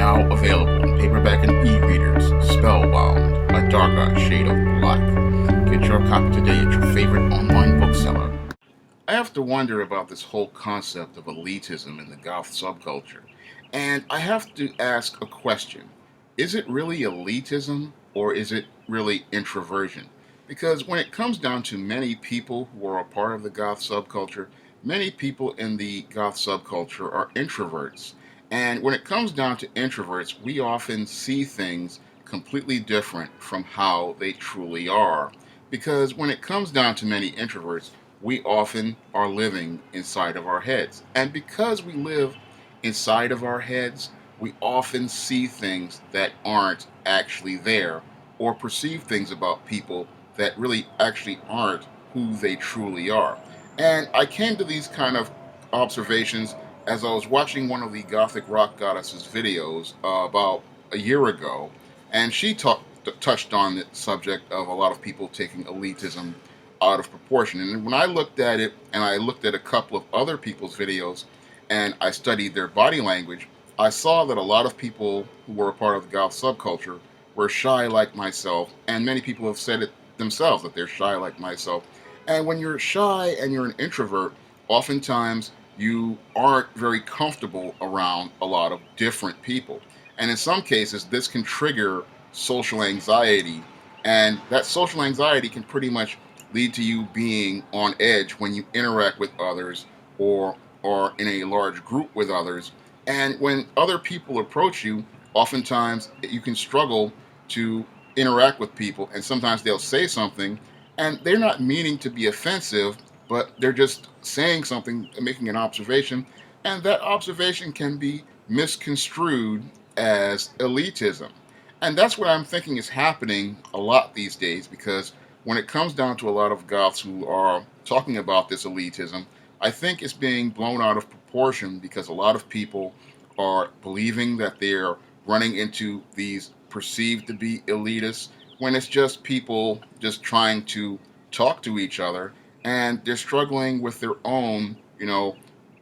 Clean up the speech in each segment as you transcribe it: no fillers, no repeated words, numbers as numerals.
now available in paperback and e-readers. Spellbound, A Darker Shade of Black. Get your copy today at your favorite online bookseller. I have to wonder about this whole concept of elitism in the goth subculture. And I have to ask a question. Is it really elitism or is it really introversion? Because when it comes down to many people who are a part of the goth subculture, many people in the goth subculture are introverts. And when it comes down to introverts, we often see things completely different from how they truly are. Because when it comes down to many introverts, we often are living inside of our heads. And because we live inside of our heads, we often see things that aren't actually there or perceive things about people that really actually aren't who they truly are. And I came to these kind of observations as I was watching one of the Gothic Rock Goddesses videos about a year ago, and she touched on the subject of a lot of people taking elitism out of proportion. And when I looked at it, and I looked at a couple of other people's videos, and I studied their body language, I saw that a lot of people who were a part of the goth subculture were shy like myself, and many people have said it themselves that they're shy like myself. And when you're shy and you're an introvert, oftentimes you aren't very comfortable around a lot of different people. And in some cases, this can trigger social anxiety, and that social anxiety can pretty much lead to you being on edge when you interact with others or in a large group with others. And when other people approach you, oftentimes you can struggle to interact with people, and sometimes they'll say something and they're not meaning to be offensive, but they're just saying something, making an observation, and that observation can be misconstrued as elitism. And that's what I'm thinking is happening a lot these days, because when it comes down to a lot of goths who are talking about this elitism, I think it's being blown out of proportion because a lot of people are believing that they're running into these perceived to be elitists when it's just people just trying to talk to each other, and they're struggling with their own,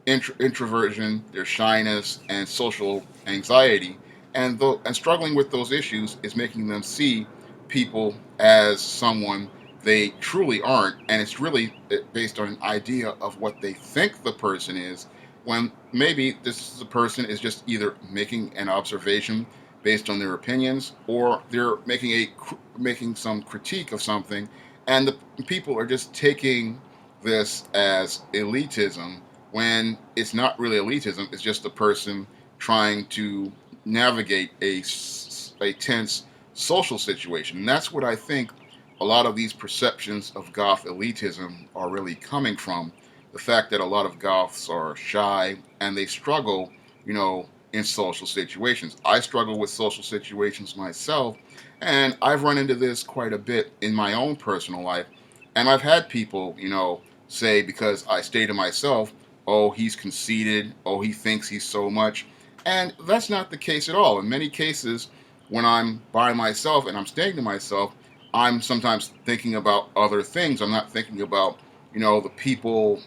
introversion, their shyness, and social anxiety. And struggling with those issues is making them see people as someone they truly aren't, and it's really based on an idea of what they think the person is, when maybe this person is just either making an observation based on their opinions, or they're making some critique of something, and the people are just taking this as elitism when it's not really elitism. It's just a person trying to navigate a tense social situation. And that's what I think a lot of these perceptions of goth elitism are really coming from. The fact that a lot of goths are shy and they struggle, in social situations. I struggle with social situations myself, and I've run into this quite a bit in my own personal life. And I've had people, say, because I stay to myself, oh, he's conceited, oh, he thinks he's so much. And that's not the case at all. In many cases, when I'm by myself and I'm staying to myself, I'm sometimes thinking about other things. I'm not thinking about, the people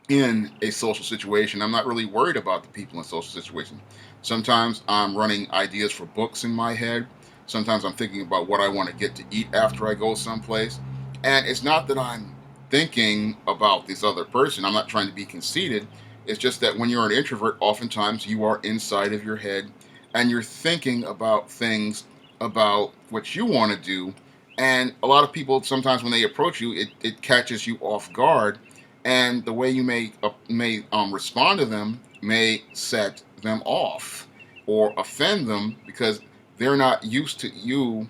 in a social situation. I'm not really worried about the people in social situations. Sometimes I'm running ideas for books in my head. Sometimes I'm thinking about what I want to get to eat after I go someplace. And it's not that I'm thinking about this other person. I'm not trying to be conceited. It's just that when you're an introvert, oftentimes you are inside of your head and you're thinking about things about what you want to do. And a lot of people, sometimes when they approach you, it catches you off guard, and the way you may respond to them may set them off or offend them, because they're not used to you,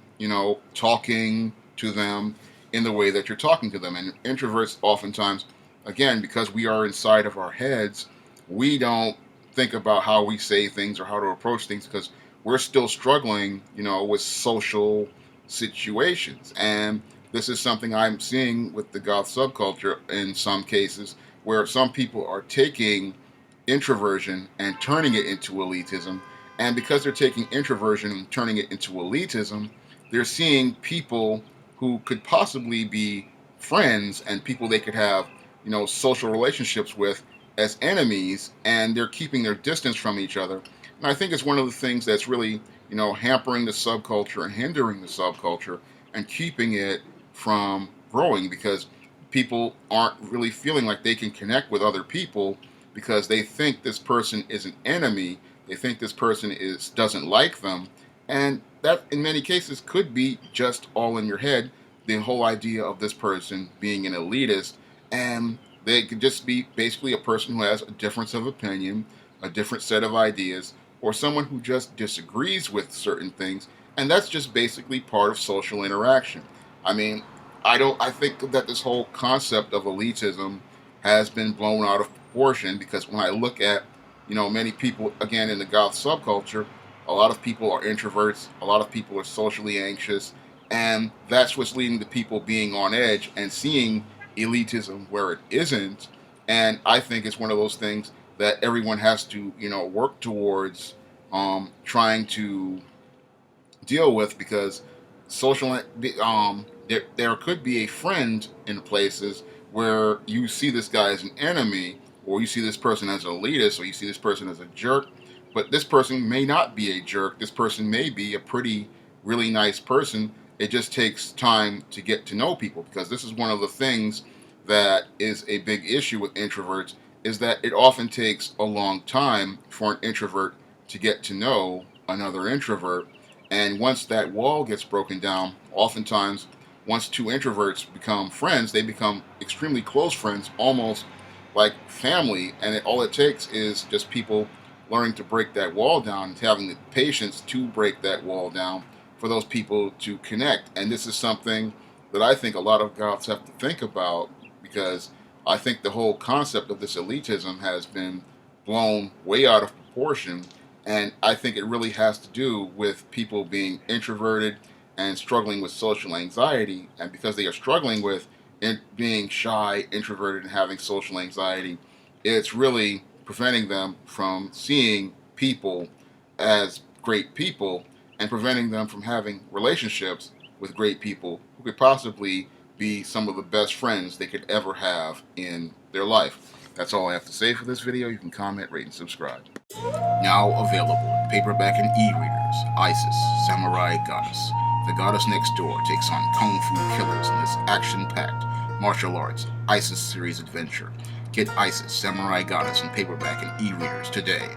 talking to them in the way that you're talking to them. And introverts oftentimes, again, because we are inside of our heads, we don't think about how we say things or how to approach things, because we're still struggling, with social situations. And this is something I'm seeing with the goth subculture in some cases, where some people are taking introversion and turning it into elitism. And because they're taking introversion and turning it into elitism, they're seeing people who could possibly be friends and people they could have, social relationships with, as enemies, and they're keeping their distance from each other And I think it's one of the things that's really, hampering the subculture and hindering the subculture and keeping it from growing, because people aren't really feeling like they can connect with other people because they think this person is an enemy. They think this person doesn't like them, and that in many cases could be just all in your head. The whole idea of this person being an elitist, and they could just be basically a person who has a difference of opinion, a different set of ideas, or someone who just disagrees with certain things, and that's just basically part of social interaction. I mean, I think that this whole concept of elitism has been blown out of proportion, because when I look at, many people again in the goth subculture, a lot of people are introverts, a lot of people are socially anxious, and that's what's leading to people being on edge and seeing elitism where it isn't. And I think it's one of those things that everyone has to, work towards trying to deal with, because social there could be a friend in places where you see this guy as an enemy, or you see this person as an elitist, or you see this person as a jerk, but this person may not be a jerk. This person may be a pretty really nice person. It just takes time to get to know people, because this is one of the things that is a big issue with introverts, is that it often takes a long time for an introvert to get to know another introvert. And once that wall gets broken down, oftentimes, once two introverts become friends, they become extremely close friends, almost like family. And all it takes is just people learning to break that wall down and having the patience to break that wall down for those people to connect. And this is something that I think a lot of goths have to think about, because I think the whole concept of this elitism has been blown way out of proportion. And I think it really has to do with people being introverted and struggling with social anxiety. And because they are struggling with being shy, introverted, and having social anxiety, it's really preventing them from seeing people as great people, and preventing them from having relationships with great people who could possibly be some of the best friends they could ever have in their life. That's all I have to say for this video. You can comment, rate, and subscribe. Now available in paperback and e-readers, Isis, Samurai Goddess. The goddess next door takes on kung fu killers in this action-packed martial arts Isis series adventure. Get Isis, Samurai Goddess in paperback and e-readers today.